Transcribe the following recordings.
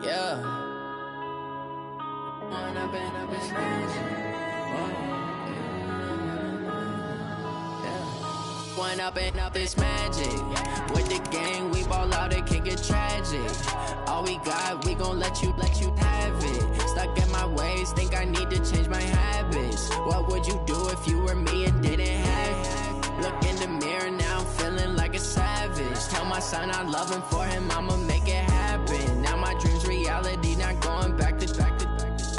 Yeah. One up and up is magic. With the gang, we ball out, it can get tragic. All we got, we gon' let you have it. Stuck in my ways, think I need to change my habits. What would you do if you were me and didn't have it? Look in the mirror, now I'm feeling like a savage. Tell my son I love him, for him I'ma make it happen. Now my dream's reality, not going back to.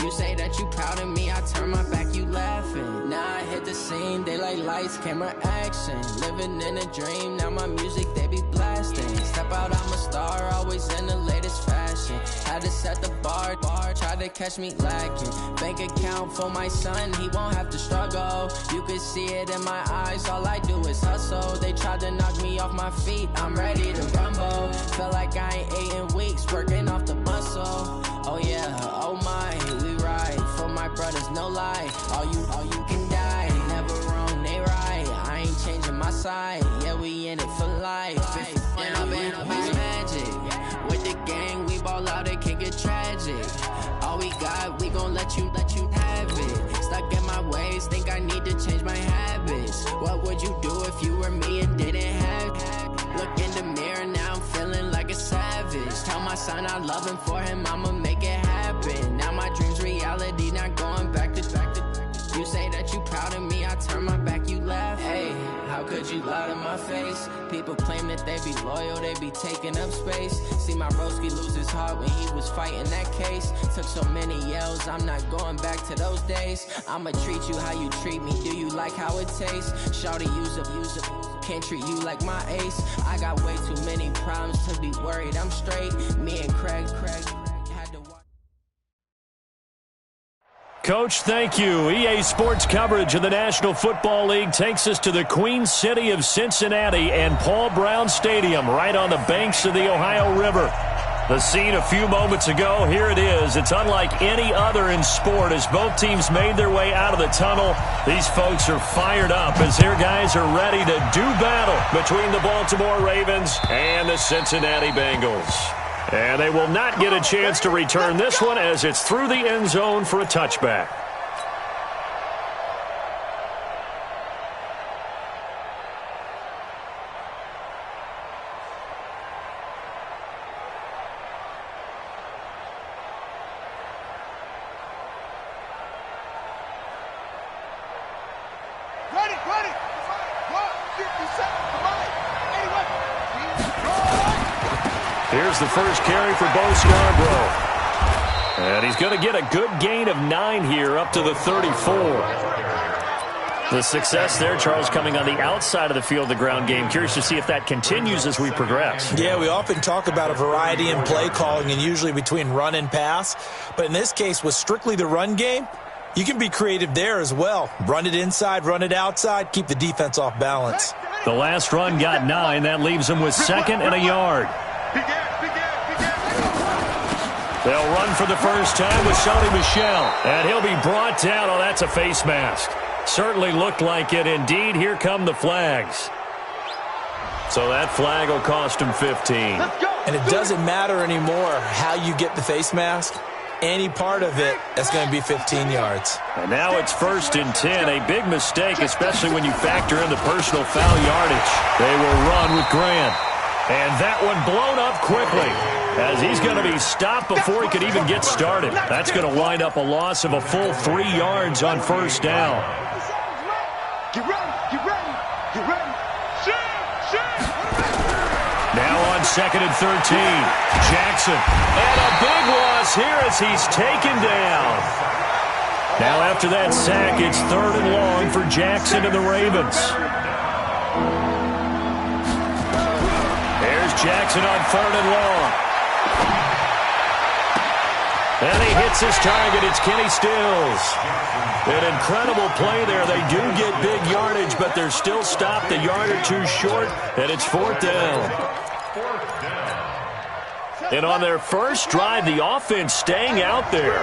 You say that you proud of me, I turn my back, you laughing. Now I hit the scene, they like lights, camera, action. Living in a dream, now my music, they be blasting. Step out, I'm a star, always in the latest fashion. Had to set the bar, try to catch me lacking. Bank account for my son, he won't have to struggle. You can see it in my eyes, all I do is hustle. They tried to knock me off my feet, I'm ready to rumble. Feel like I ain't ate in weeks, working off the muscle. Oh yeah, oh my, we ride for my brothers, no lie. All you can die, never wrong, they right. I ain't changing my side, yeah, we in it for life. And I've been magic. With the gang, we ball out, it can get tragic. All we got, we gon' let you have it. Stuck in my ways, think I need to change my habits. What would you do if you were me and didn't have it? Look in the mirror, now I'm feeling like a savage. Tell my son I love him, for him I'ma make it happen. Now my dream's reality, not going back to. You say that you proud of me, I turn my back, you laugh. Hey, how could you lie to my face? People claim that they be loyal, they be taking up space. See my broski lose his heart when he was fighting that case. Took so many yells, I'm not going back to those days. I'ma treat you how you treat me, do you like how it tastes? Shawty, use up, can't treat you like my ace. I got way too many problems to be worried, I'm straight. Me and Craig had to watch. Coach, thank you. EA Sports coverage of the National Football League takes us to the Queen City of Cincinnati and Paul Brown Stadium right on the banks of the Ohio River. The scene a few moments ago, here it is. It's unlike any other in sport as both teams made their way out of the tunnel. These folks are fired up as their guys are ready to do battle between the Baltimore Ravens and the Cincinnati Bengals. And they will not get a chance to return this one as it's through the end zone for a touchback. Here's the first carry for Bo Scarborough. And he's going to get a good gain of 9 here up to the 34. The success there, Charles, coming on the outside of the field, the ground game. Curious to see if that continues as we progress. Yeah, we often talk about a variety in play calling and usually between run and pass. But in this case, with strictly the run game, you can be creative there as well. Run it inside, run it outside, keep the defense off balance. The last run got 9. That leaves him with 2nd and a yard. They'll run for the first time with Sonny Michel. And he'll be brought down. Oh, that's a face mask. Certainly looked like it. Indeed, here come the flags. So that flag will cost him 15. And it doesn't matter anymore how you get the face mask. Any part of it, that's going to be 15 yards. And now it's 1st and 10. A big mistake, especially when you factor in the personal foul yardage. They will run with Grant. And that one blown up quickly as he's going to be stopped before he could even get started. That's going to wind up a loss of a full 3 yards on 1st down. Get ready. Now on 2nd and 13, Jackson. And a big loss here as he's taken down. Now after that sack, it's 3rd and long for Jackson and the Ravens. Jackson on 3rd and long. And he hits his target. It's Kenny Stills. An incredible play there. They do get big yardage, but they're still stopped a yard or two short, and it's 4th down. And on their first drive, the offense staying out there.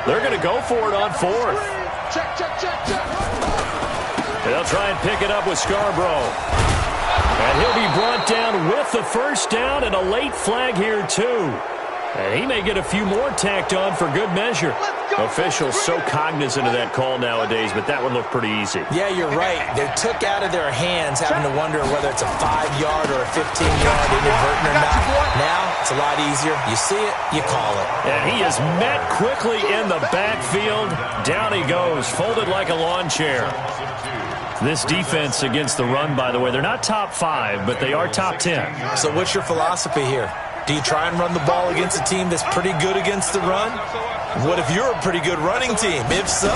They're going to go for it on 4th. They'll try and pick it up with Scarborough. And he'll be brought down with the 1st down and a late flag here, too. And he may get a few more tacked on for good measure. Officials so cognizant of that call nowadays, but that one looked pretty easy. Yeah, you're right. They took out of their hands having to wonder whether it's a 5-yard or a 15-yard inadvertent or not. Now, it's a lot easier. You see it, you call it. And he is met quickly in the backfield. Down he goes, folded like a lawn chair. This defense against the run, by the way, they're not top 5, but they are top 10. So what's your philosophy here? Do you try and run the ball against a team that's pretty good against the run? What if you're a pretty good running team? If so,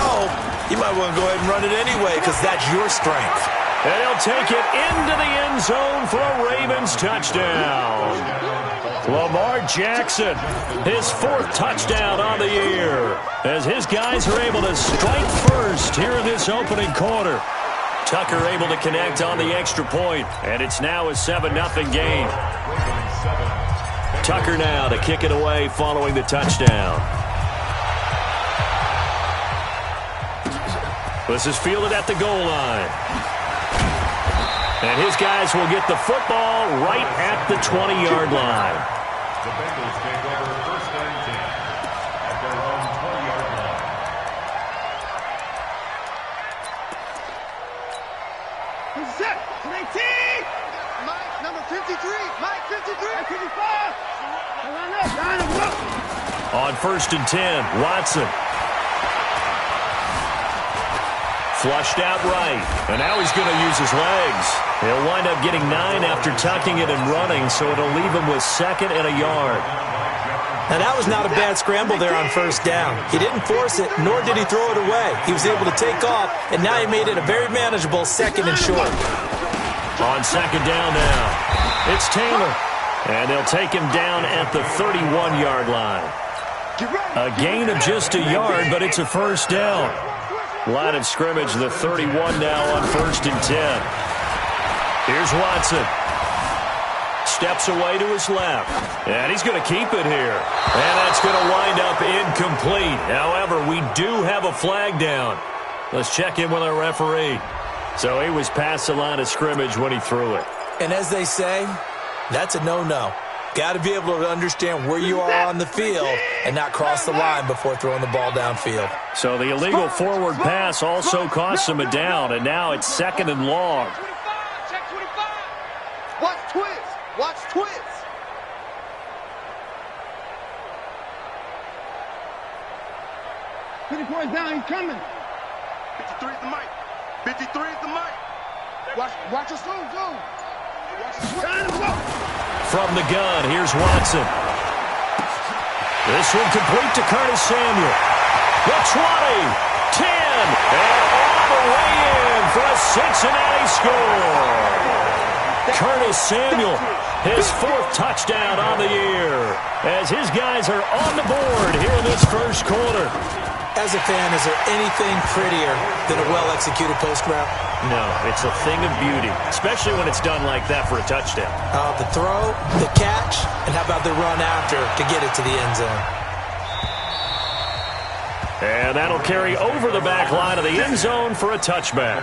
you might want to go ahead and run it anyway because that's your strength. And he'll take it into the end zone for a Ravens touchdown. Lamar Jackson, his 4th touchdown on the year, as his guys are able to strike first here in this opening quarter. Tucker able to connect on the extra point, and it's now a 7-0 game. Tucker now to kick it away following the touchdown. This is fielded at the goal line. And his guys will get the football right at the 20-yard line. The Bengals take over 1st and 10 at their own 20-yard line. Who's set? 19! Mike, number 53. Mike, 53. 55. On 1st and 10, Watson. Flushed out right, and now he's going to use his legs. He'll wind up getting 9 after tucking it and running, so it'll leave him with 2nd and a yard. Now, that was not a bad scramble there on 1st down. He didn't force it, nor did he throw it away. He was able to take off, and now he made it a very manageable 2nd and short. On 2nd down now, it's Taylor, and they'll take him down at the 31-yard line. A gain of just a yard, but it's a 1st down. Line of scrimmage, the 31 now on 1st and 10. Here's Watson. Steps away to his left. And he's going to keep it here. And that's going to wind up incomplete. However, we do have a flag down. Let's check in with our referee. So he was past the line of scrimmage when he threw it. And as they say, that's a no-no. Got to be able to understand where you are on the field and not cross the line before throwing the ball downfield. So the illegal forward pass also costs him a down, and now it's 2nd and long. Check 25. Watch twins. Watch twins. Points down. He's coming. 53 is the mic. 53 is the mic. Watch your zoom. From the gun, here's Watson. This one complete to Curtis Samuel. The 20, 10, and all the way in for a Cincinnati score. Curtis Samuel, his 4th touchdown on the year, as his guys are on the board here in this 1st quarter. As a fan, is there anything prettier than a well-executed post route? No, it's a thing of beauty, especially when it's done like that for a touchdown. The throw, the catch, and how about the run after to get it to the end zone? And that'll carry over the back line of the end zone for a touchback.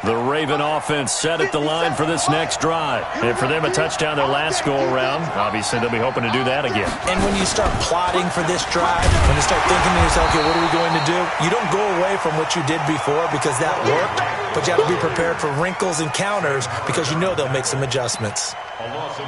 The Raven offense set at the line for this next drive. And for them, a touchdown their last go-around. Obviously, they'll be hoping to do that again. And when you start plotting for this drive, when you start thinking to yourself, okay, what are we going to do? You don't go away from what you did before because that worked, but you have to be prepared for wrinkles and counters because you know they'll make some adjustments.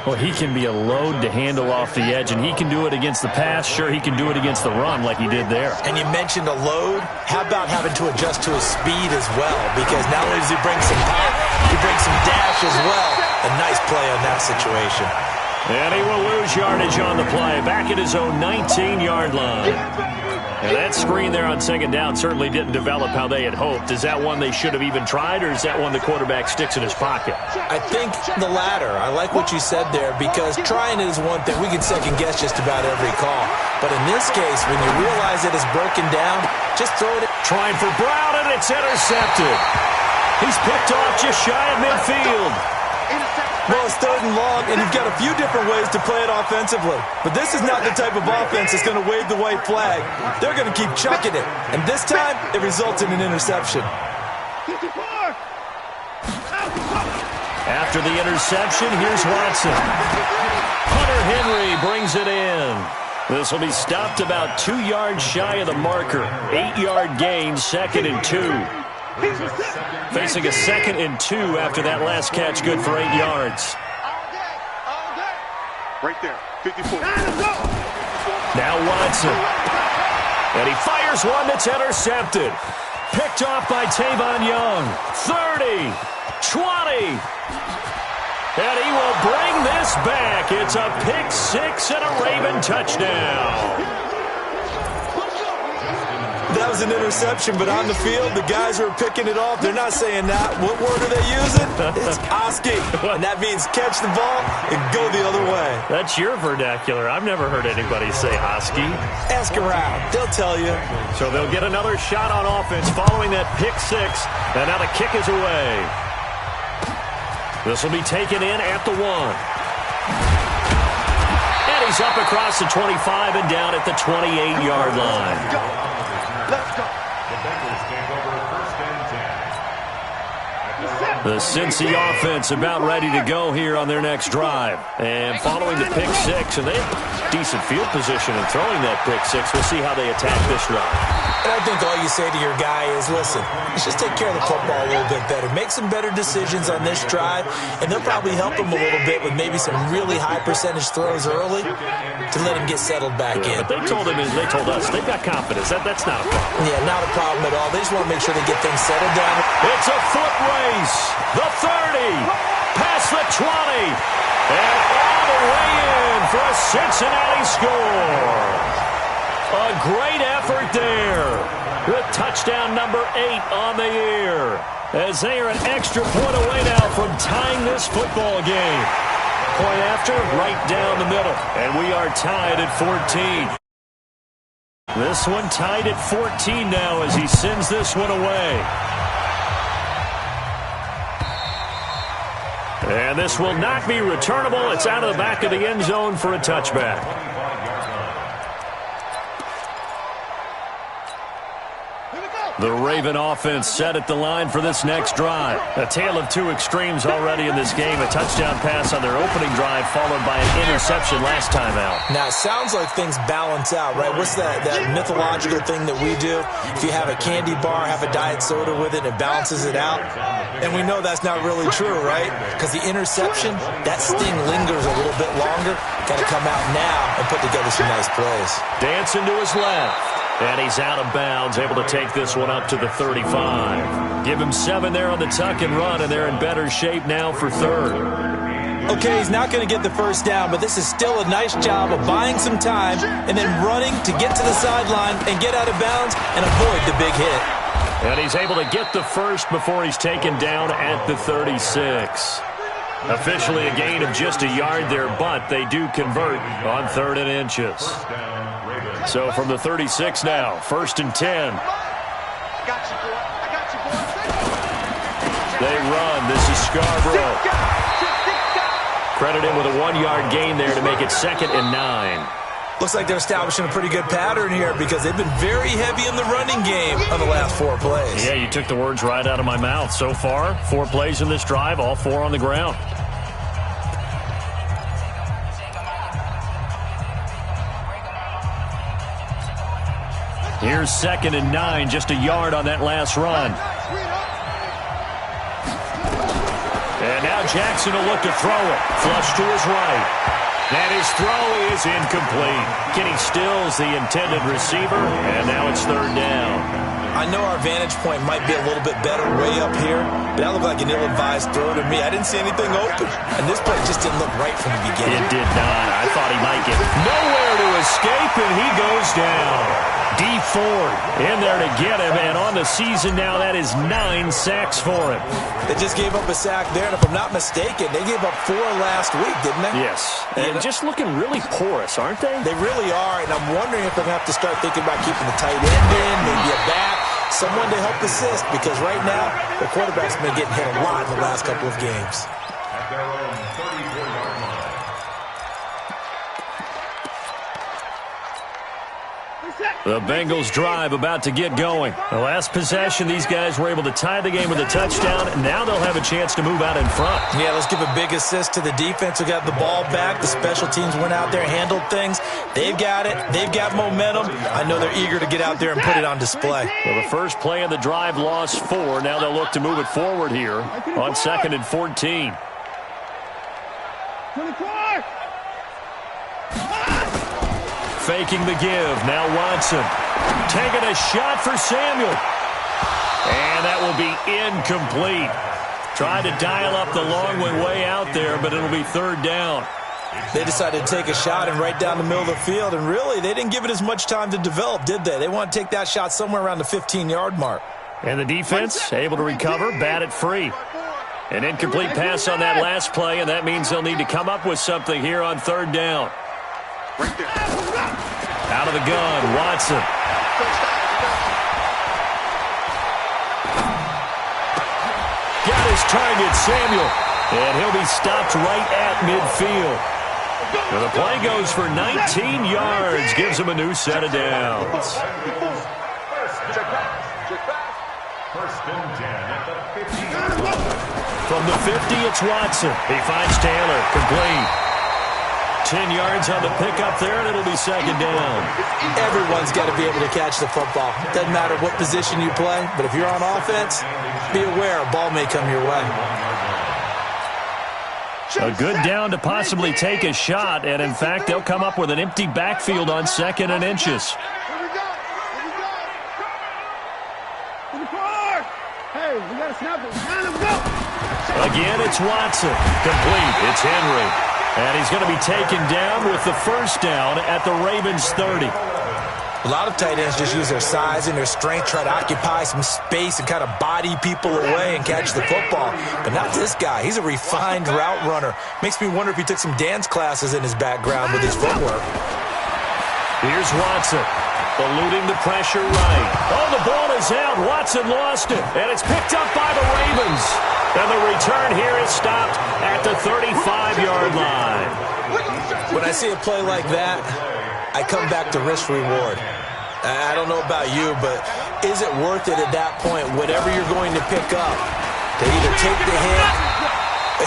Well, he can be a load to handle off the edge, and he can do it against the pass. Sure, he can do it against the run like he did there. And you mentioned a load. How about having to adjust to his speed as well? Because not only does he bring some pop, he brings some dash as well. A nice play on that situation. And he will lose yardage on the play, back at his own 19-yard line. And that screen there on 2nd down certainly didn't develop how they had hoped. Is that one they should have even tried, or is that one the quarterback sticks in his pocket? I think the latter. I like what you said there because trying it is one thing. We can second-guess just about every call. But in this case, when you realize it is broken down, just throw it. Trying for Brown, and it's intercepted. He's picked off just shy of midfield. Well, it's 3rd and long, and you've got a few different ways to play it offensively. But this is not the type of offense that's going to wave the white flag. They're going to keep chucking it. And this time, it results in an interception. After the interception, here's Watson. Hunter Henry brings it in. This will be stopped about 2 yards shy of the marker. 8-yard gain, 2nd and 2. Facing a 2nd and 2 after that last catch, good for 8 yards. Right there, 54. Now Watson. And he fires one that's intercepted. Picked off by Tavon Young. 30, 20. And he will bring this back. It's a pick six and a Raven touchdown. That was an interception, but on the field, the guys who are picking it off, they're not saying that. What word are they using? It's Oski, and that means catch the ball and go the other way. That's your vernacular. I've never heard anybody say Oski. Ask around. They'll tell you. So they'll get another shot on offense following that pick six, and now the kick is away. This will be taken in at the 1. And he's up across the 25 and down at the 28-yard line. Let's go. The Bengals take over 1st and 10. The Cincy offense about ready to go here on their next drive. And following the pick six, and they have decent field position in throwing that pick six. We'll see how they attack this drive. And I think all you say to your guy is, listen, let's just take care of the football a little bit better. Make some better decisions on this drive, and they'll probably help him a little bit with maybe some really high percentage throws early to let him get settled back in. But they told us, they've got confidence. That's not a problem. Yeah, not a problem at all. They just want to make sure they get things settled down. It's a foot race. The 30, past the 20, and all the way in for a Cincinnati score. A great effort there with touchdown number 8 on the year, as they are an extra point away now from tying this football game. Point after, right down the middle, and we are tied at 14. This one tied at 14 now as he sends this one away. And this will not be returnable. It's out of the back of the end zone for a touchback. The Raven offense set at the line for this next drive. A tale of two extremes already in this game. A touchdown pass on their opening drive followed by an interception last time out. Now, it sounds like things balance out, right? What's that mythological thing that we do? If you have a candy bar, have a diet soda with it, it balances it out. And we know that's not really true, right? Because the interception, that sting lingers a little bit longer. Got to come out now and put together some nice plays. Dancing to his left. And he's out of bounds, able to take this one up to the 35. Give him 7 there on the tuck and run, and they're in better shape now for 3rd. Okay, he's not going to get the first down, but this is still a nice job of buying some time and then running to get to the sideline and get out of bounds and avoid the big hit. And he's able to get the first before he's taken down at the 36. Officially a gain of just a yard there, but they do convert on 3rd and inches. So from the 36 now, 1st and 10. They run. This is Scarborough. Credit him with a 1-yard gain there to make it 2nd and 9. Looks like they're establishing a pretty good pattern here because they've been very heavy in the running game on the last 4 plays. Yeah, you took the words right out of my mouth. So far, 4 plays in this drive, all 4 on the ground. Here's 2nd and 9, just a yard on that last run. And now Jackson will look to throw it. Flush to his right. And his throw is incomplete. Kenny Stills, the intended receiver, and now it's 3rd down. I know our vantage point might be a little bit better way up here, but that looked like an ill-advised throw to me. I didn't see anything open, and this play just didn't look right from the beginning. It did not. I thought he might get nowhere to escape, and he goes down. D. Ford in there to get him, and on the season now, that is 9 sacks for him. They just gave up a sack there, and if I'm not mistaken, they gave up 4 last week, didn't they? Yes, and just looking really porous, aren't they? They really are, and I'm wondering if they're going to have to start thinking about keeping the tight end in, maybe a back, someone to help assist, because right now, the quarterback's been getting hit a lot in the last couple of games. their own 34-yard line. The Bengals drive about to get going. The last possession, these guys were able to tie the game with a touchdown, and now they'll have a chance to move out in front. Yeah, let's give a big assist to the defense who got the ball back. The special teams went out there and handled things. They've got it. They've got momentum. I know they're eager to get out there and put it on display. Well, the first play of the drive lost 4. Now they'll look to move it forward here on 2nd and 14. 24! Faking the give. Now Watson. Taking a shot for Samuel. And that will be incomplete. Tried to dial up the long one way out there, but it'll be 3rd down. They decided to take a shot and right down the middle of the field, and really, they didn't give it as much time to develop, did they? They want to take that shot somewhere around the 15-yard mark. And the defense able to recover, bat it free. An incomplete pass on that last play, and that means they'll need to come up with something here on 3rd down. Right there. Out of the gun, Watson. Got his target, Samuel. And he'll be stopped right at midfield. And the play goes for 19 yards. Gives him a new set of downs. First and 10 at the 50. From the 50, it's Watson. He finds Taylor, complete. 10 yards on the pickup there, and it'll be 2nd down. Everyone's got to be able to catch the football. Doesn't matter what position you play, but if you're on offense, be aware a ball may come your way. A good down to possibly take a shot, and in fact, they'll come up with an empty backfield on 2nd and inches. Hey, we got to snap it. Let's go. Again, it's Watson. Complete. It's Henry. And he's going to be taken down with the 1st down at the Ravens' 30. A lot of tight ends just use their size and their strength, try to occupy some space and kind of body people away and catch the football. But not this guy. He's a refined route runner. Makes me wonder if he took some dance classes in his background with his footwork. Here's Watson. Eluding the pressure right. Oh, the ball is out. Watson lost it. And it's picked up by the Ravens. And the return here is stopped at the 35-yard line. When I see a play like that, I come back to risk-reward. I don't know about you, but is it worth it at that point, whatever you're going to pick up, to either take the hit,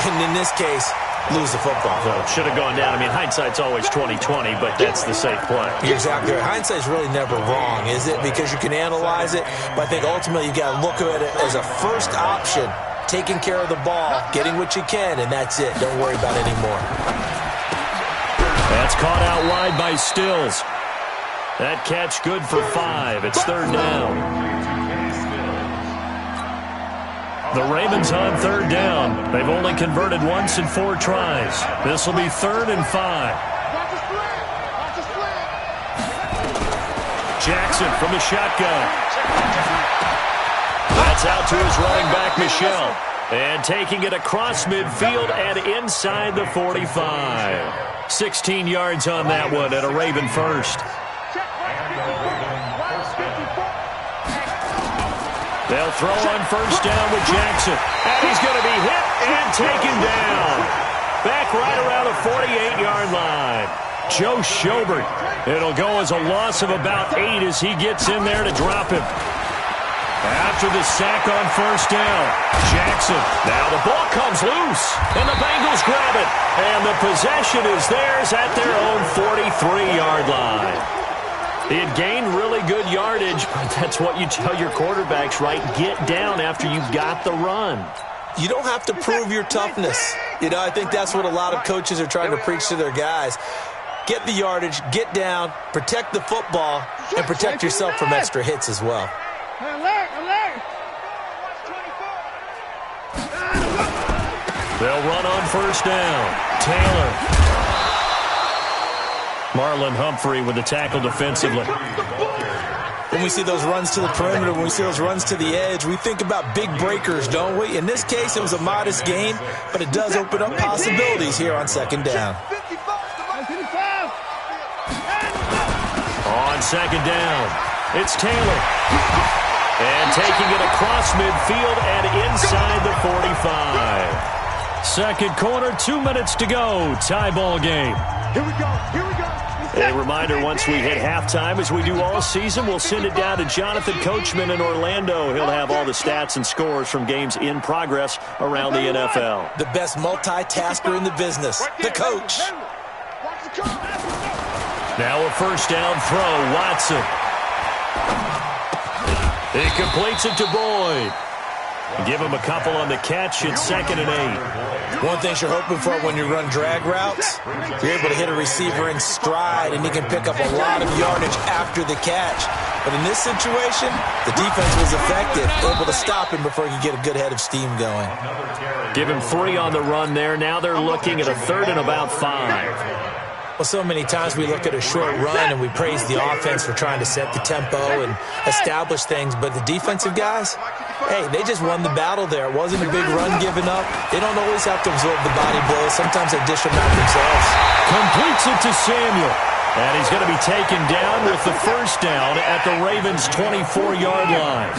and in this case, lose the football? So it should have gone down. I mean, hindsight's always 20/20, but that's the safe play. You're exactly right. Hindsight's really never wrong, is it? Because you can analyze it, but I think ultimately you got to look at it as a first option, taking care of the ball, getting what you can, and that's it. Don't worry about it anymore. That's caught out wide by Stills. That catch good for 5. It's 3rd down. The Ravens on 3rd down. They've only converted once in 4 tries. This will be 3rd and 5. Jackson from the shotgun. That's out to his running back, Michel. And taking it across midfield and inside the 45. 16 yards on that one and a Raven first. They'll throw on 1st down with Jackson. And he's going to be hit and taken down. Back right around the 48-yard line. Joe Schobert. It'll go as a loss of about 8 as he gets in there to drop him. After the sack on 1st down, Jackson. Now the ball comes loose, and the Bengals grab it. And the possession is theirs at their own 43-yard line. He had gained really good yardage, but that's what you tell your quarterbacks, right? Get down after you've got the run. You don't have to prove your toughness. You know, I think that's what a lot of coaches are trying to preach to their guys. Get the yardage, get down, protect the football, and protect yourself from extra hits as well. Alert, alert. They'll run on 1st down. Taylor. Marlon Humphrey with the tackle defensively. When we see those runs to the perimeter, when we see those runs to the edge, we think about big breakers, don't we? In this case, it was a modest gain, but it does open up possibilities here on 2nd down. On 2nd down, it's Taylor. And taking it across midfield and inside the 45. Second quarter, 2 minutes to go. Tie ball game. Here we go. Here we go. A reminder, once we hit halftime, as we do all season, we'll send it down to Jonathan Coachman in Orlando. He'll have all the stats and scores from games in progress around the NFL. The best multitasker in the business, the coach. Now a first down throw, Watson. He completes it to Boyd. Give him a couple on the catch. It's 2nd and 8. One thing you're hoping for when you run drag routes, you're able to hit a receiver in stride, and he can pick up a lot of yardage after the catch. But in this situation, the defense was effective, able to stop him before he could get a good head of steam going. Give him 3 on the run there. Now they're looking at a 3rd and about 5. Well, so many times we look at a short run and we praise the offense for trying to set the tempo and establish things, but the defensive guys, hey, they just won the battle there. It wasn't a big run given up. They don't always have to absorb the body blows. Sometimes they dish them out themselves. Completes it to Samuel. And he's going to be taken down with the first down at the Ravens' 24-yard line.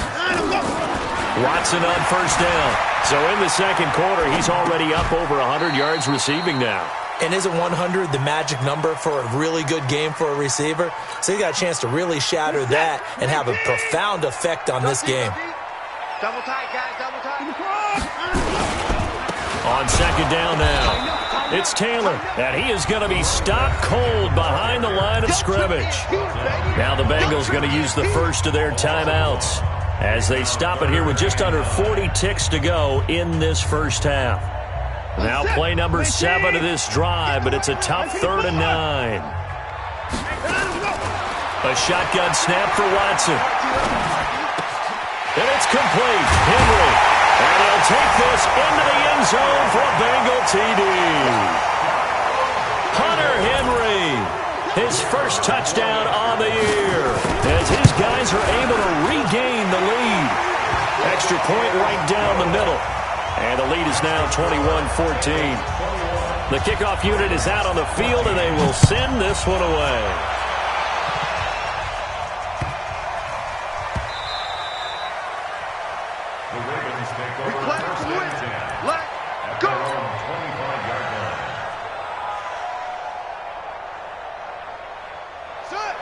Watson on first down. So in the second quarter, he's already up over 100 yards receiving now. And isn't 100 the magic number for a really good game for a receiver? So he got a chance to really shatter that and have a profound effect on this game. Double tight, guys. Double tight. On second down now, it's Taylor, and he is going to be stopped cold behind the line of scrimmage. Now the Bengals going to use the first of their timeouts as they stop it here with just under 40 ticks to go in this first half. Now play number 7 of this drive, but it's a tough 3rd and 9. A shotgun snap for Watson. And it's complete. Henry. And he'll take this into the end zone for a Bengal TD. Hunter Henry. His first touchdown on the year as his guys are able to regain the lead. Extra point right down the middle. And the lead is now 21-14. The kickoff unit is out on the field, and they will send this one away. The Ravens take over first and 10. Let's go. 25-yard line.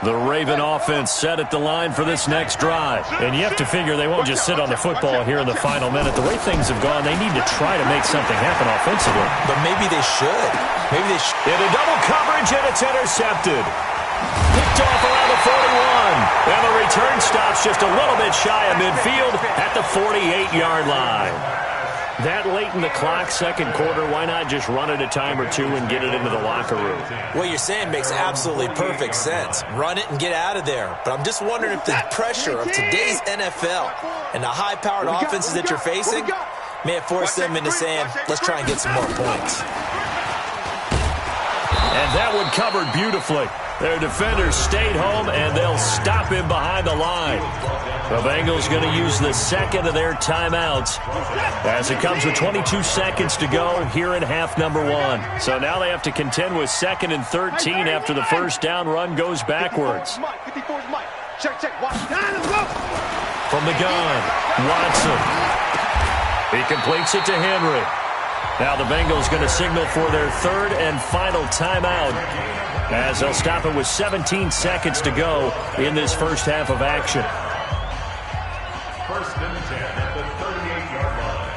The Raven offense set at the line for this next drive. And you have to figure they won't just sit on the football here in the final minute. The way things have gone, they need to try to make something happen offensively. But maybe they should. Maybe they should. In a double coverage, and it's intercepted. Picked off around the 41. And the return stops just a little bit shy of midfield at the 48-yard line. That late in the clock, second quarter, why not just run it a time or two and get it into the locker room? What you're saying makes absolutely perfect sense. Run it and get out of there. But I'm just wondering if the pressure of today's NFL and the high-powered offenses that you're facing may have forced them into saying, let's try and get some more points. And that one covered beautifully. Their defenders stayed home, and they'll stop him behind the line. The Bengals going to use the second of their timeouts as it comes with 22 seconds to go here in half number 1. So now they have to contend with 2nd and 13 after the first down run goes backwards. From the gun, Watson. He completes it to Henry. Now the Bengals going to signal for their 3rd and final timeout as they'll stop it with 17 seconds to go in this first half of action. First and 10 at the 38-yard line.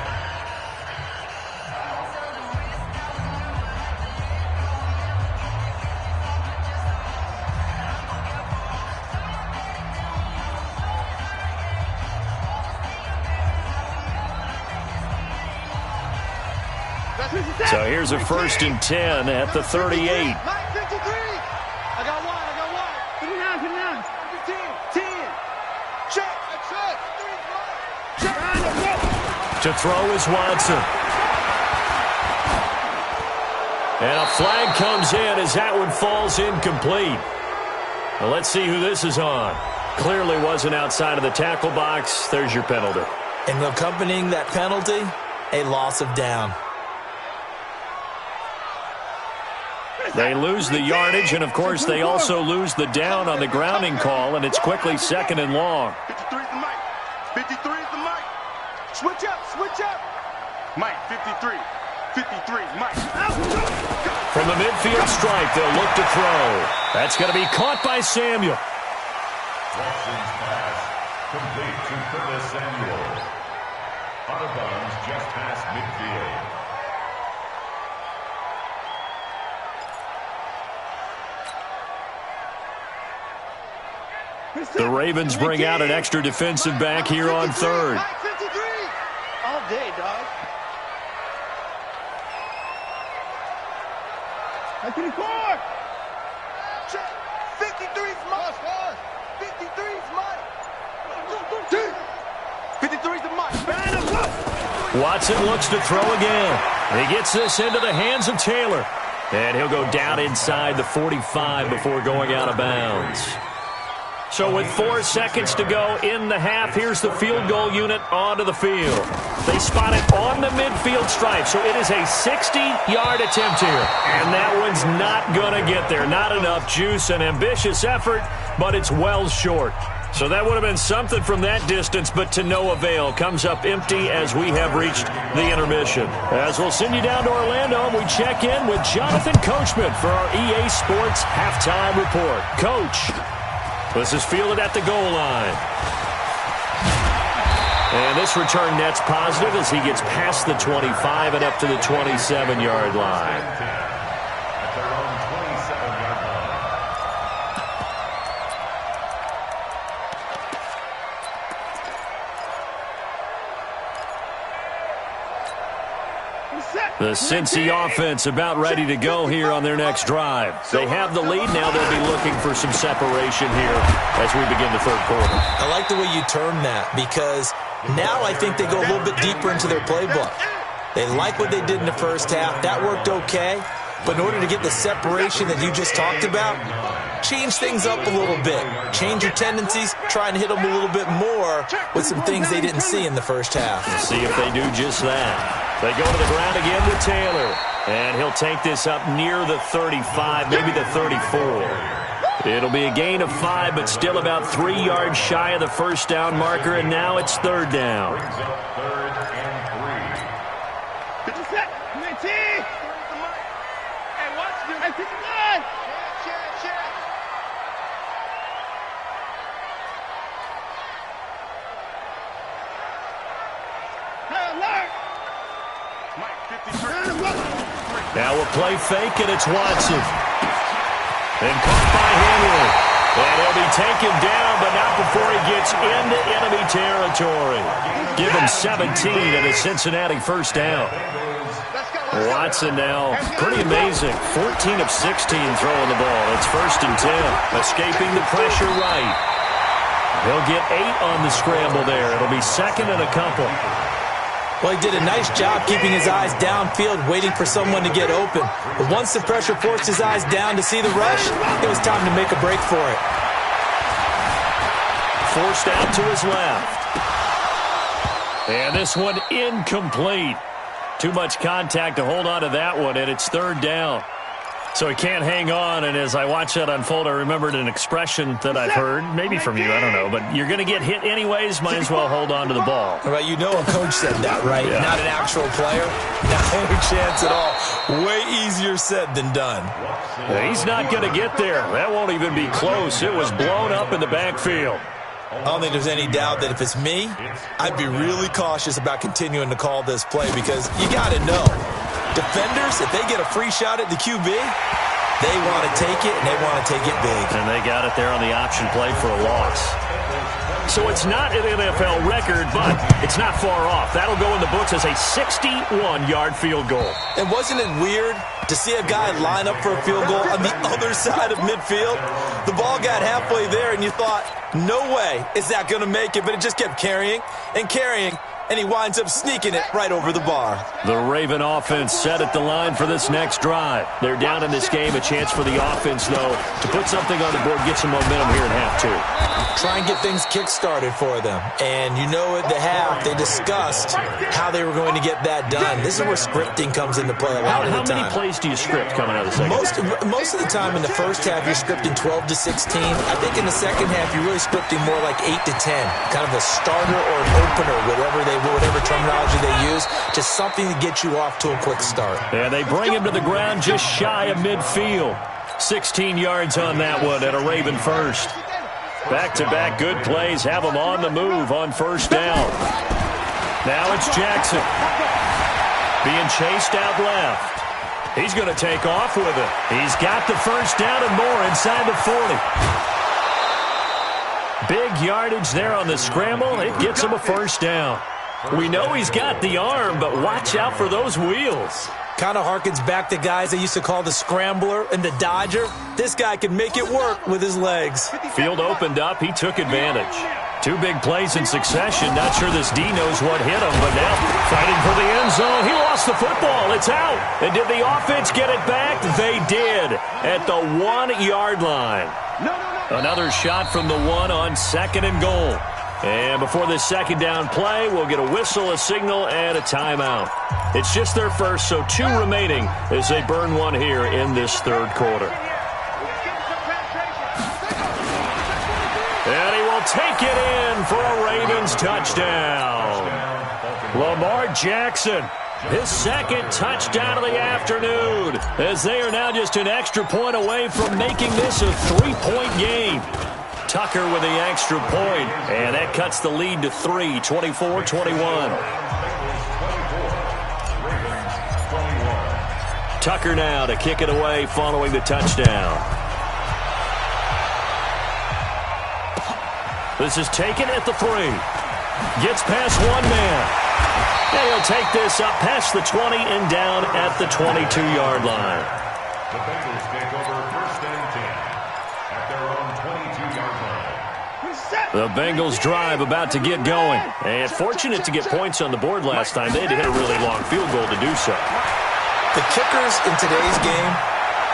So here's a 1st and 10 at the 38. I got one. 59. 10. Check. To throw is Watson. And a flag comes in as that one falls incomplete. Well, let's see who this is on. Clearly wasn't outside of the tackle box. There's your penalty. And accompanying that penalty, a loss of down. They lose the yardage, and, of course, they also lose the down on the grounding call, and it's quickly 2nd and long. 53's the mic. 53's the mic. Switch up. Mike, 53. 53, Mike. From the midfield stripe, they'll look to throw. That's going to be caught by Samuel. Jackson's pass complete to Curtis Samuel. Out of bounds just past midfield. The Ravens bring out an extra defensive back here on third. All day, dog. 54. 53's Mike. 53's Mike. 53's the Mike. Watson looks to throw again. He gets this into the hands of Taylor. And he'll go down inside the 45 before going out of bounds. So with 4 seconds to go in the half, here's the field goal unit onto the field. They spot it on the midfield stripe, so it is a 60-yard attempt here. And that one's not going to get there. Not enough juice, an ambitious effort, but it's well short. So that would have been something from that distance, but to no avail. Comes up empty as we have reached the intermission. As we'll send you down to Orlando, we check in with Jonathan Coachman for our EA Sports Halftime Report. Coach, this is fielded at the goal line. And this return net's positive as he gets past the 25 and up to the 27-yard line. At their own 27-yard line. The Cincy offense about ready to go here on their next drive. They have the lead. Now they'll be looking for some separation here as we begin the third quarter. I like the way you term that because now I think they go a little bit deeper into their playbook. They like what they did in the first half. That worked okay. But in order to get the separation that you just talked about, change things up a little bit. Change your tendencies. Try and hit them a little bit more with some things they didn't see in the first half. We'll see if they do just that. They go to the ground again with Taylor. And he'll take this up near the 35, maybe the 34. It'll be a gain of 5, but still about 3 yards shy of the first down marker, and now it's third down. Brings up 3rd and 3. Hey, watch him. Hey, take the line. Check. Hey, alert. Mike, 53. Now we'll play fake, and it's Watson. And caught by Henry. And he'll be taken down, but not before he gets into enemy territory. Give him 17 and a Cincinnati first down. Watson now, pretty amazing. 14 of 16 throwing the ball. It's 1st and 10. Escaping the pressure right. He'll get 8 on the scramble there. It'll be 2nd and a couple. Well, he did a nice job keeping his eyes downfield, waiting for someone to get open. But once the pressure forced his eyes down to see the rush, it was time to make a break for it. Forced out to his left. And this one incomplete. Too much contact to hold on to that one, and it's 3rd down. So he can't hang on, and as I watch that unfold, I remembered an expression that I've heard, maybe from you, I don't know, but you're going to get hit anyways, might as well hold on to the ball. Well, you know a coach said that, right? Yeah. Not an actual player. Not any chance at all. Way easier said than done. Yeah, he's not going to get there. That won't even be close. It was blown up in the backfield. I don't think there's any doubt that if it's me, I'd be really cautious about continuing to call this play because you got to know. Defenders, if they get a free shot at the QB, they want to take it, and they want to take it big. And they got it there on the option play for a loss. So it's not an NFL record, but it's not far off. That'll go in the books as a 61-yard field goal. And wasn't it weird to see a guy line up for a field goal on the other side of midfield? The ball got halfway there, and you thought, no way is that going to make it, but it just kept carrying and carrying. And he winds up sneaking it right over the bar. The Raven offense set at the line for this next drive. They're down in this game. A chance for the offense, though, to put something on the board, get some momentum here in half 2. Try and get things kick-started for them. And you know at the half, they discussed how they were going to get that done. This is where scripting comes into play a lot of the time. How many plays do you script coming out of the second half? Most of the time in the first half, you're scripting 12 to 16. I think in the second half, you're really scripting more like 8 to 10. Kind of a starter or an opener, whatever they whatever terminology they use, just something to get you off to a quick start. And they bring him to the ground just shy of midfield. 16 yards on that one at a Raven first. Back-to-back good plays have him on the move on first down. Now it's Jackson. Being chased out left. He's going to take off with it. He's got the first down and more inside the 40. Big yardage there on the scramble. It gets him a first down. We know he's got the arm, but watch out for those wheels. Kind of harkens back to guys they used to call the scrambler and the dodger. This guy can make it work with his legs. Field opened up. He took advantage. Two big plays in succession. Not sure this D knows what hit him, but now fighting for the end zone. He lost the football. It's out. And did the offense get it back? They did at the 1-yard line. Another shot from the 1 on second and goal. And before this second down play, we'll get a whistle, a signal, and a timeout. It's just their first, so 2 remaining as they burn one here in this third quarter. And he will take it in for a Ravens touchdown. Lamar Jackson, his second touchdown of the afternoon, as they are now just an extra point away from making this a 3-point game. Tucker with the extra point, and that cuts the lead to 3, 24-21. Tucker now to kick it away following the touchdown. This is taken at the 3. Gets past one man. And he'll take this up past the 20 and down at the 22-yard line. The Bengals take over first and 10 at their own 22-yard line. The Bengals drive about to get going. And fortunate to get points on the board last time. They had to hit a really long field goal to do so. The kickers in today's game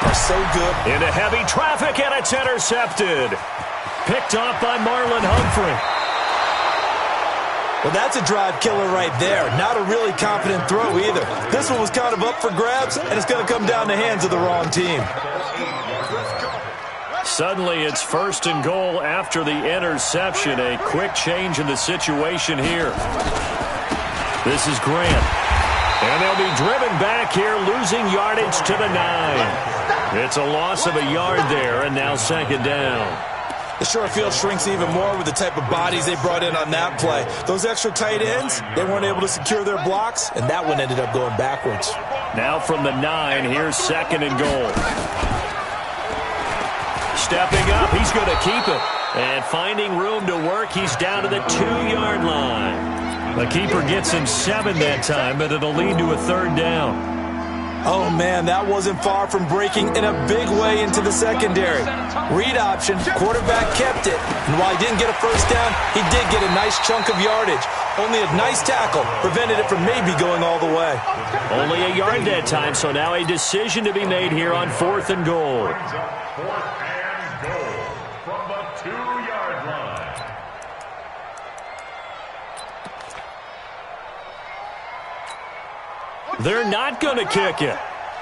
are so good. Into heavy traffic, and it's intercepted. Picked off by Marlon Humphrey. Well, that's a drive killer right there. Not a really confident throw either. This one was kind of up for grabs, and it's going to come down the hands of the wrong team. Suddenly, it's first and goal after the interception. A quick change in the situation here. This is Grant. And they'll be driven back here, losing yardage to the 9. It's a loss of a yard there, and now second down. The short field shrinks even more with the type of bodies they brought in on that play. Those extra tight ends, they weren't able to secure their blocks, and that one ended up going backwards. Now from the 9, here's second and goal. Stepping up, he's going to keep it. And finding room to work, he's down to the 2-yard line. The keeper gets him 7 that time, but it'll lead to a third down. Oh, man, that wasn't far from breaking in a big way into the secondary. Read option, quarterback kept it. And while he didn't get a first down, he did get a nice chunk of yardage. Only a nice tackle prevented it from maybe going all the way. Only a yard that time, so now a decision to be made here on 4th and goal. 4th and goal from the 2-yard line. They're not going to kick it.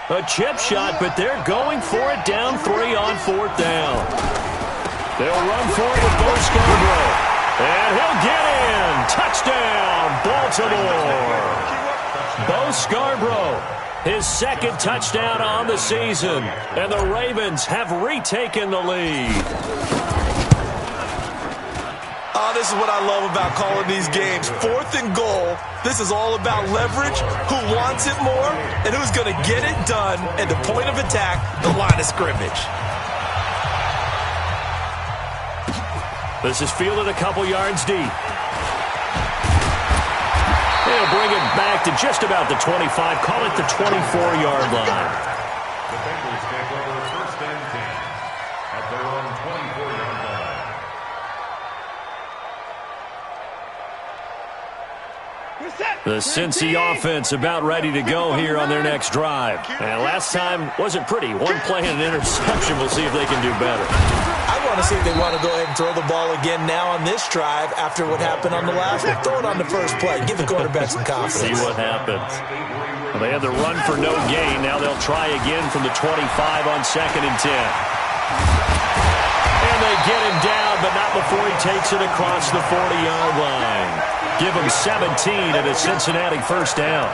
A chip shot, but they're going for it down 3 on 4th down. They'll run for it with Bo Scarborough. And he'll get in. Touchdown, Baltimore. Bo Scarborough, his second touchdown on the season. And the Ravens have retaken the lead. Oh, this is what I love about calling these games. 4th and goal. This is all about leverage, who wants it more, and who's going to get it done at the point of attack, the line of scrimmage. This is fielded a couple yards deep. They'll bring it back to just about the 25. Call it the 24-yard line. The Bengals take over first and 10 at their own 24-yard line. The Cincy offense about ready to go here on their next drive. And last time wasn't pretty. One play and an interception. We'll see if they can do better. I want to see if they want to go ahead and throw the ball again now on this drive after what happened on the last one. Throw it on the first play. Give the quarterback some confidence. See what happens. Well, they had the run for no gain. Now they'll try again from the 25 on 2nd and 10. And they get him down, but not before he takes it across the 40-yard line. Give him 17 and a Cincinnati first down.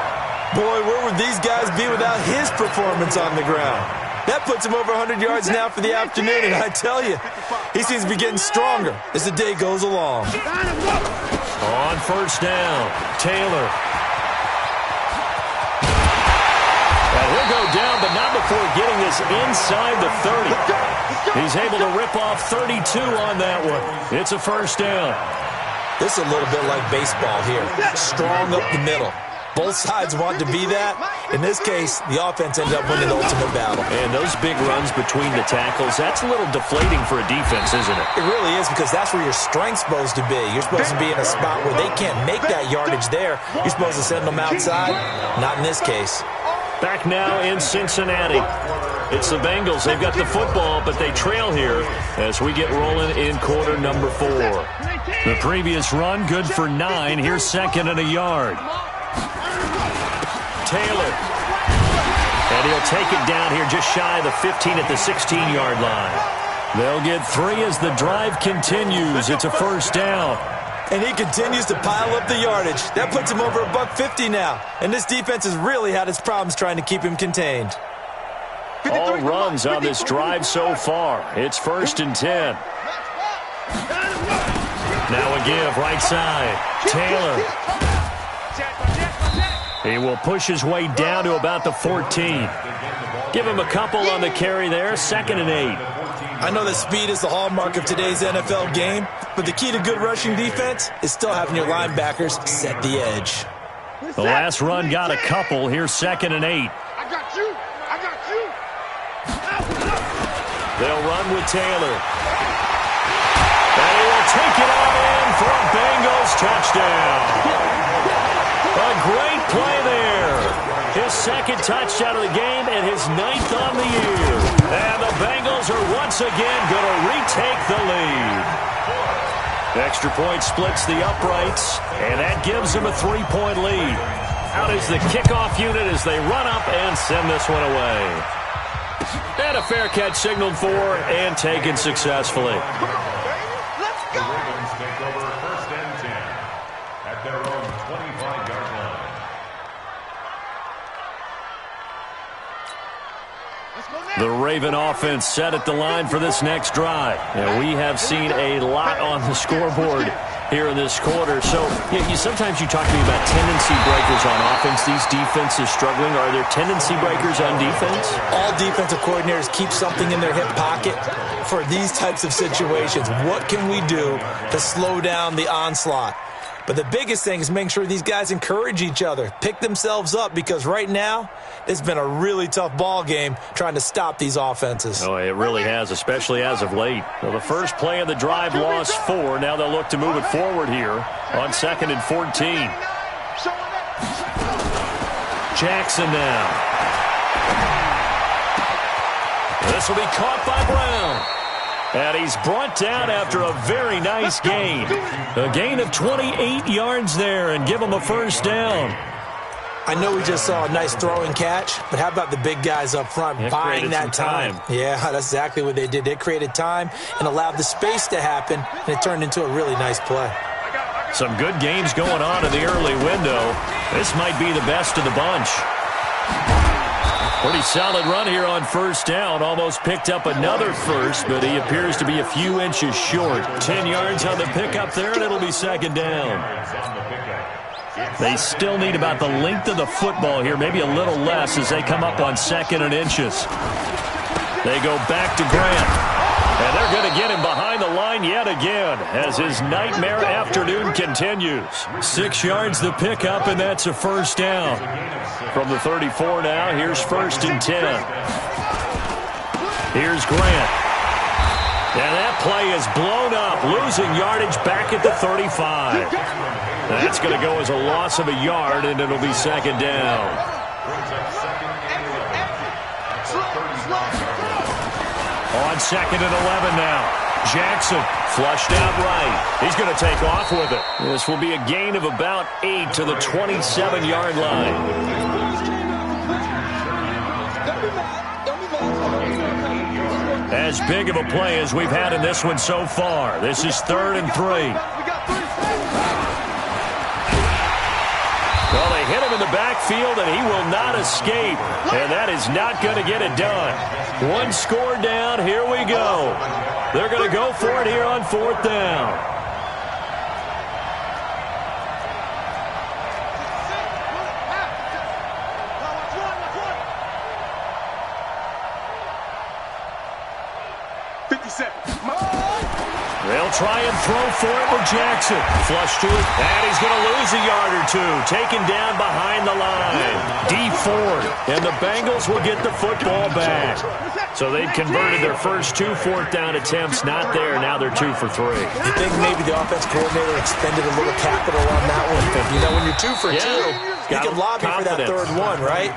Boy, where would these guys be without his performance on the ground? That puts him over 100 yards now for the afternoon, and I tell you, he seems to be getting stronger as the day goes along. On first down, Taylor. And he'll go down, but not before getting this inside the 30. He's able to rip off 32 on that one. It's a first down. This is a little bit like baseball here. Strong up the middle. Both sides want to be that. In this case, the offense ended up winning the ultimate battle. And those big runs between the tackles, that's a little deflating for a defense, isn't it? It really is, because that's where your strength's supposed to be. You're supposed to be in a spot where they can't make that yardage there. You're supposed to send them outside. Not in this case. Back now in Cincinnati. It's the Bengals. They've got the football, but they trail here as we get rolling in quarter number 4. The previous run, good for 9. Here's second and a yard. Taylor. And he'll take it down here just shy of the 15 at the 16-yard line. They'll get 3 as the drive continues. It's a first down. And he continues to pile up the yardage. That puts him over $150 now. And this defense has really had its problems trying to keep him contained. All runs on this drive so far. It's first and 10. Now a give right side. Taylor. He will push his way down to about the 14. Give him a couple on the carry there. Second and 8. I know that speed is the hallmark of today's NFL game, but the key to good rushing defense is still having your linebackers set the edge. The last run got a couple. Here's second and 8. I got you. I got you. They'll run with Taylor. And he will take it all in for a Bengals touchdown. A great play there. His second touchdown of the game and his 9th on the year. And the Bengals are once again going to retake the lead. Extra point splits the uprights, and that gives them a 3-point lead. Out is the kickoff unit as they run up and send this one away. And a fair catch signaled for and taken successfully. Let's The go. Ravens take over first and 10 at their own 25-yard line. The Raven offense set at the line for this next drive. And we have seen a lot on the scoreboard here in this quarter. So sometimes you talk to me about tendency breakers on offense. These defenses struggling. Are there tendency breakers on defense? All defensive coordinators keep something in their hip pocket for these types of situations. What can we do to slow down the onslaught? But the biggest thing is making sure these guys encourage each other, pick themselves up, because right now it's been a really tough ball game trying to stop these offenses. Oh, it really has, especially as of late. Well, the first play of the drive lost 4. Now they'll look to move it forward here on second and 14. Jackson now. This will be caught by Brown. And he's brought down after a very nice gain. A gain of 28 yards there and give him a first down. I know we just saw a nice throwing catch, but how about the big guys up front buying that time? Yeah, that's exactly what they did. They created time and allowed the space to happen, and it turned into a really nice play. Some good games going on in the early window. This might be the best of the bunch. Pretty solid run here on first down. Almost picked up another first, but he appears to be a few inches short. 10 yards on the pickup there, and it'll be second down. They still need about the length of the football here, maybe a little less as they come up on second and inches. They go back to Grant. And they're going to get him behind the line yet again as his nightmare afternoon continues. 6 yards the pickup, and that's a first down. From the 34 now, here's first and 10. Here's Grant. And that play is blown up, losing yardage back at the 35. That's going to go as a loss of a yard, and it'll be second down. On second and 11 now. Jackson flushed out right. He's going to take off with it. This will be a gain of about 8 to the 27-yard line. As big of a play as we've had in this one so far. This is 3rd and 3. hit him in the backfield, and he will not escape. And that is not going to get it done. One score down. Here we go. They're going to go for it here on 4th down. They'll try and throw for it with Jackson. Flush to it, and he's going to lose a yard or two. Taken down behind the line. D Ford, and the Bengals will get the football back. So they've converted their first 2 4th down attempts. Not there. Now they're 2 for 3. You think maybe the offense coordinator extended a little capital on that one? But, you know, when you're 2 for 2, you can lobby for that 3rd one, right?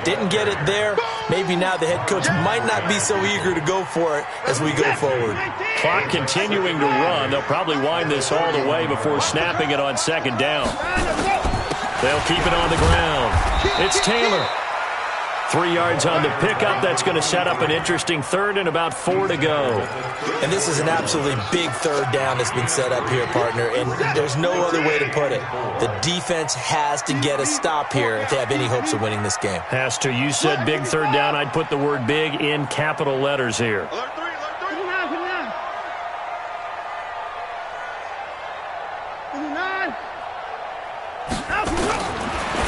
Didn't get it there. Maybe now the head coach might not be so eager to go for it as we go forward. Clock continuing to run. They'll probably wind this all the way before snapping it on 2nd down. They'll keep it on the ground. It's Taylor. 3 yards on the pickup. That's going to set up an interesting 3rd and about 4 to go. And this is an absolutely big 3rd down that's been set up here, partner, and there's no other way to put it. The defense has to get a stop here if they have any hopes of winning this game. Has to. You said big 3rd down. I'd put the word big in capital letters here.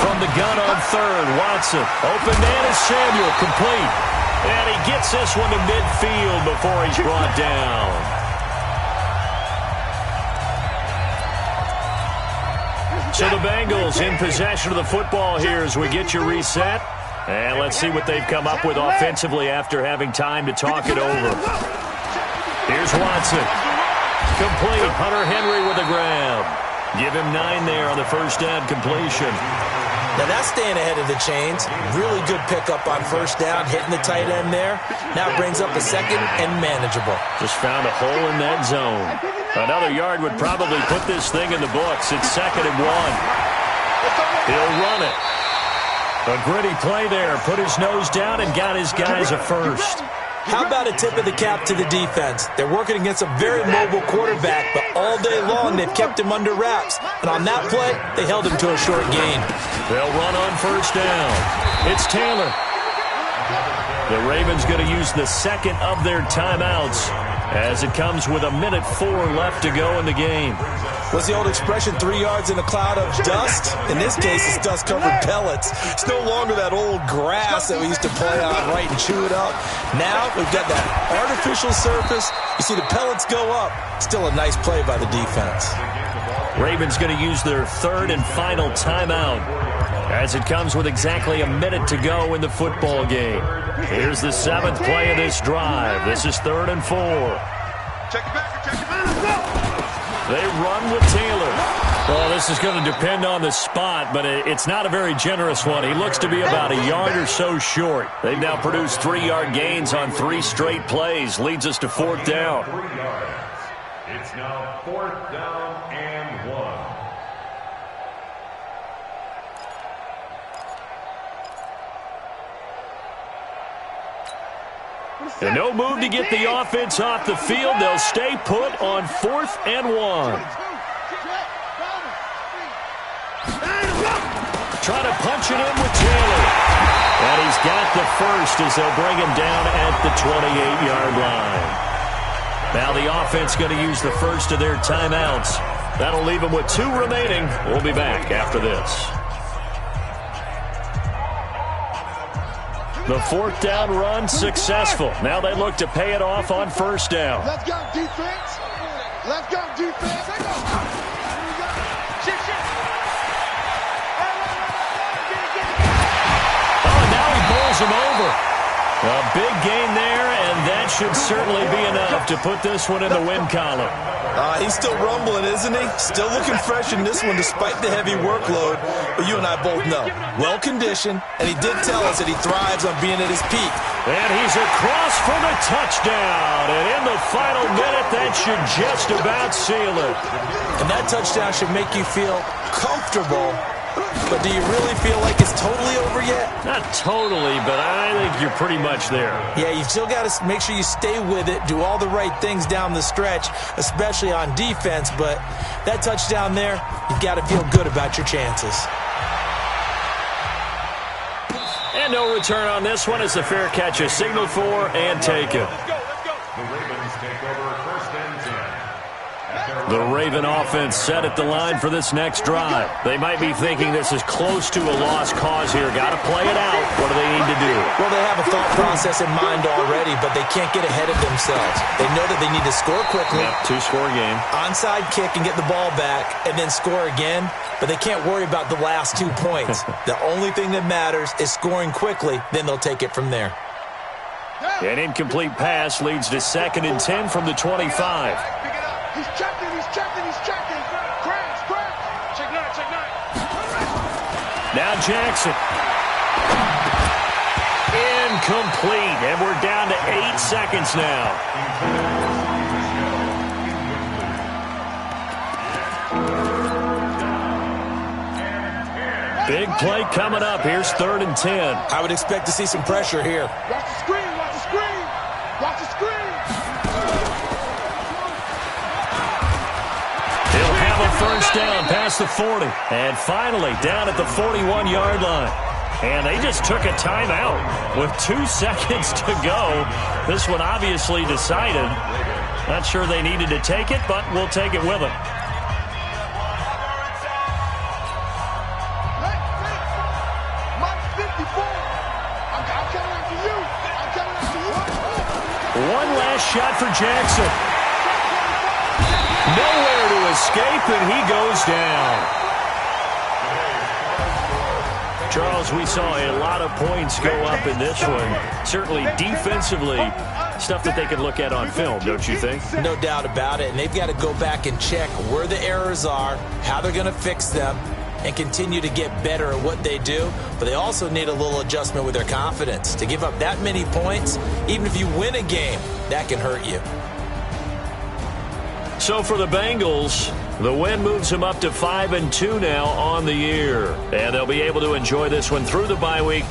From the gun on 3rd, Watson. Open man is Samuel, complete. And he gets this one to midfield before he's brought down. So the Bengals in possession of the football here as we get you reset. And let's see what they've come up with offensively after having time to talk it over. Here's Watson. Complete. Hunter Henry with a grab. Give him 9 there on the first down completion. Now that's staying ahead of the chains. Really good pickup on first down, hitting the tight end there. Now brings up a 2nd and manageable. Just found a hole in that zone. Another yard would probably put this thing in the books. It's 2nd and 1. He'll run it. A gritty play there. Put his nose down and got his guys a first. How about a tip of the cap to the defense? They're working against a very mobile quarterback, but all day long they've kept him under wraps. And on that play, they held him to a short gain. They'll run on first down. It's Taylor. The Ravens going to use the 2nd of their timeouts as it comes with 1:04 left to go in the game. What's the old expression, 3 yards in a cloud of dust? In this case, it's dust-covered pellets. It's no longer that old grass that we used to play on, right, and chew it up. Now we've got that artificial surface. You see the pellets go up. Still a nice play by the defense. Ravens going to use their 3rd and final timeout as it comes with exactly a minute to go in the football game. Here's the 7th play of this drive. This is 3rd and 4. Check it back, check it back. They run with Taylor. Well, this is going to depend on the spot, but it's not a very generous one. He looks to be about a yard or so short. They've now produced 3-yard gains on 3 straight plays. Leads us to 4th down. 3 yards. It's now 4th down and 1. And no move to get the offense off the field. They'll stay put on 4th and 1. Trying to punch it in with Taylor. And he's got the first as they'll bring him down at the 28-yard line. Now the offense going to use the first of their timeouts. That'll leave them with 2 remaining. We'll be back after this. The 4th down run successful. Now they look to pay it off on first down. Let's go, defense. Let's go, defense. Oh, now he bowls him over. A big gain there, and that should certainly be enough to put this one in the win column. He's still rumbling, isn't he? Still looking fresh in this one despite the heavy workload. But you and I both know, well-conditioned, and he did tell us that he thrives on being at his peak. And he's across for the touchdown. And in the final minute, that should just about seal it. And that touchdown should make you feel comfortable. But do you really feel like it's totally over yet? Not totally, but I think you're pretty much there. Yeah, you still got to make sure you stay with it, do all the right things down the stretch, especially on defense. But that touchdown there, you've got to feel good about your chances. And no return on this one as the fair catch is signaled for and taken. The Ravens take over 1st and 10. The Raven offense set at the line for this next drive. They might be thinking this is close to a lost cause here. Got to play it out. What do they need to do? Well, they have a thought process in mind already, but they can't get ahead of themselves. They know that they need to score quickly. Yep, two-score game. Onside kick and get the ball back and then score again, but they can't worry about the last 2 points. The only thing that matters is scoring quickly, then they'll take it from there. An incomplete pass leads to 2nd and 10 from the 25. He's checking, he's checking, he's checking. Crash, crash. Check nine, check nine. Now Jackson. Incomplete, and we're down to 8 seconds now. Big play coming up. Here's 3rd and 10. I would expect to see some pressure here. Watch the screen, watch the screen. Watch the screen. He'll have a first down past the 40. And finally down at the 41-yard line. And they just took a timeout with 2 seconds to go. This one obviously decided. Not sure they needed to take it, but we'll take it with them. One last shot for Jackson. Nowhere to escape, and he goes down. Charles, we saw a lot of points go up in this one. Certainly defensively, stuff that they can look at on film, don't you think? No doubt about it, and they've got to go back and check where the errors are, how they're going to fix them, and continue to get better at what they do. But they also need a little adjustment with their confidence. To give up that many points, even if you win a game, that can hurt you. So for the Bengals, the win moves them up to 5-2 now on the year. And they'll be able to enjoy this one through the bye week